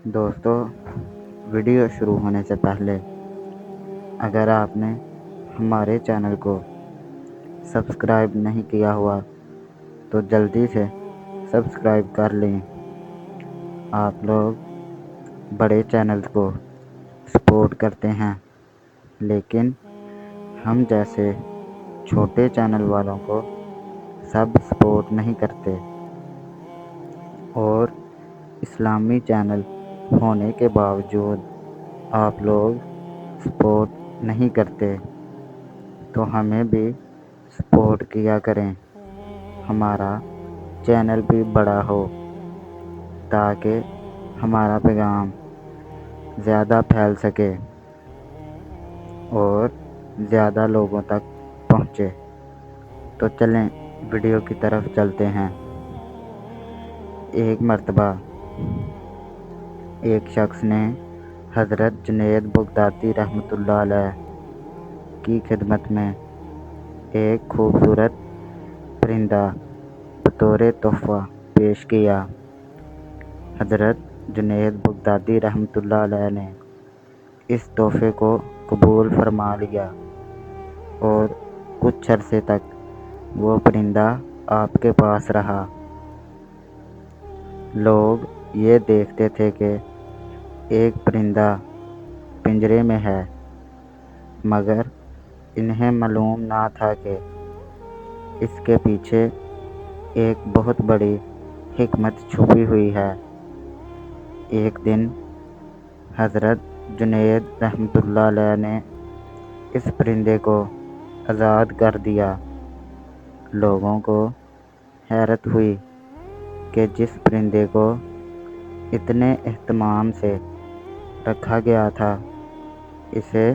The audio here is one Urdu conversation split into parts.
دوستو، ویڈیو شروع ہونے سے پہلے اگر آپ نے ہمارے چینل کو سبسکرائب نہیں کیا ہوا تو جلدی سے سبسکرائب کر لیں۔ آپ لوگ بڑے چینلز کو سپورٹ کرتے ہیں، لیکن ہم جیسے چھوٹے چینل والوں کو سب سپورٹ نہیں کرتے، اور اسلامی چینل ہونے کے باوجود آپ لوگ سپورٹ نہیں کرتے، تو ہمیں بھی سپورٹ کیا کریں، ہمارا چینل بھی بڑا ہو تاکہ ہمارا پیغام زیادہ پھیل سکے اور زیادہ لوگوں تک پہنچے۔ تو چلیں ویڈیو کی طرف چلتے ہیں۔ ایک مرتبہ ایک شخص نے حضرت جنید بغدادی رحمۃ اللہ علیہ کی خدمت میں ایک خوبصورت پرندہ بطور تحفہ پیش کیا۔ حضرت جنید بغدادی رحمۃ اللہ علیہ نے اس تحفے کو قبول فرما لیا، اور کچھ عرصے تک وہ پرندہ آپ کے پاس رہا۔ لوگ یہ دیکھتے تھے کہ ایک پرندہ پنجرے میں ہے، مگر انہیں معلوم نہ تھا کہ اس کے پیچھے ایک بہت بڑی حکمت چھپی ہوئی ہے۔ ایک دن حضرت جنید رحمۃ اللہ علیہ نے اس پرندے کو آزاد کر دیا۔ لوگوں کو حیرت ہوئی کہ جس پرندے کو اتنے اہتمام سے رکھا گیا تھا، اسے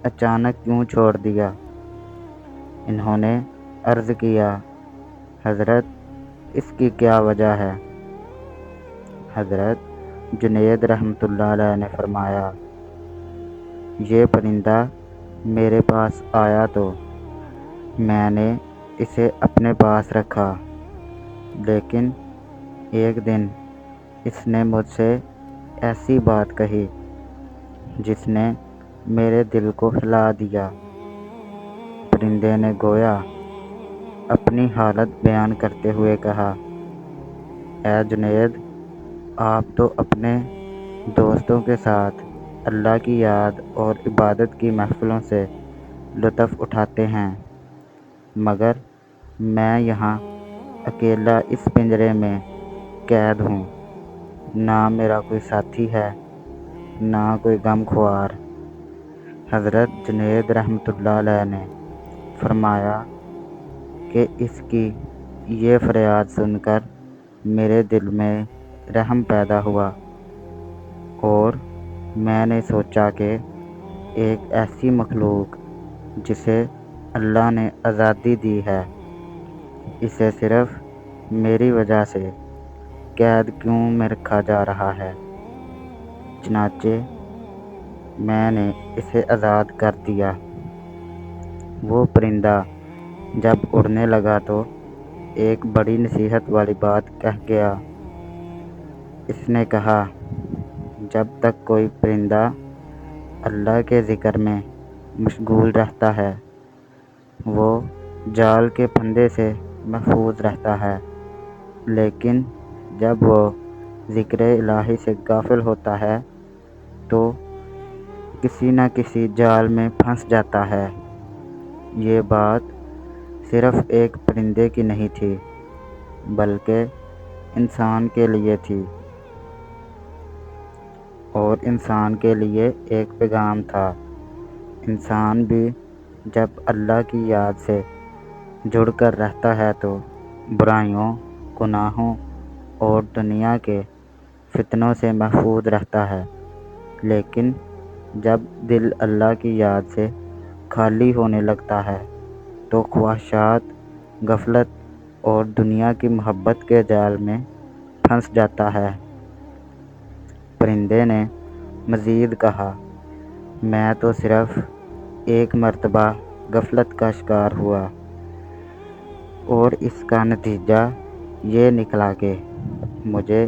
اچانک کیوں چھوڑ دیا۔ انہوں نے عرض کیا، حضرت اس کی کیا وجہ ہے؟ حضرت جنید رحمۃ اللہ علیہ نے فرمایا، یہ پرندہ میرے پاس آیا تو میں نے اسے اپنے پاس رکھا، لیکن ایک دن اس نے مجھ سے ایسی بات کہی جس نے میرے دل کو ہلا دیا۔ پرندے نے گویا اپنی حالت بیان کرتے ہوئے کہا، اے جنید، آپ تو اپنے دوستوں کے ساتھ اللہ کی یاد اور عبادت کی محفلوں سے لطف اٹھاتے ہیں، مگر میں یہاں اکیلا اس پنجرے میں قید ہوں، نہ میرا کوئی ساتھی ہے، نہ کوئی غمخوار۔ حضرت جنید رحمۃ اللہ علیہ نے فرمایا کہ اس کی یہ فریاد سن کر میرے دل میں رحم پیدا ہوا، اور میں نے سوچا کہ ایک ایسی مخلوق جسے اللہ نے آزادی دی ہے، اسے صرف میری وجہ سے قید کیوں میں رکھا جا رہا ہے۔ چنانچہ میں نے اسے آزاد کر دیا۔ وہ پرندہ جب اڑنے لگا تو ایک بڑی نصیحت والی بات کہہ گیا۔ اس نے کہا، جب تک کوئی پرندہ اللہ کے ذکر میں مشغول رہتا ہے، وہ جال کے پھندے سے محفوظ رہتا ہے، لیکن جب وہ ذکر الہی سے غافل ہوتا ہے تو کسی نہ کسی جال میں پھنس جاتا ہے۔ یہ بات صرف ایک پرندے کی نہیں تھی، بلکہ انسان کے لیے تھی، اور انسان کے لیے ایک پیغام تھا۔ انسان بھی جب اللہ کی یاد سے جڑ کر رہتا ہے تو برائیوں، گناہوں اور دنیا کے فتنوں سے محفوظ رہتا ہے، لیکن جب دل اللہ کی یاد سے خالی ہونے لگتا ہے تو خواہشات، غفلت اور دنیا کی محبت کے جال میں پھنس جاتا ہے۔ پرندے نے مزید کہا، میں تو صرف ایک مرتبہ غفلت کا شکار ہوا، اور اس کا نتیجہ یہ نکلا کہ مجھے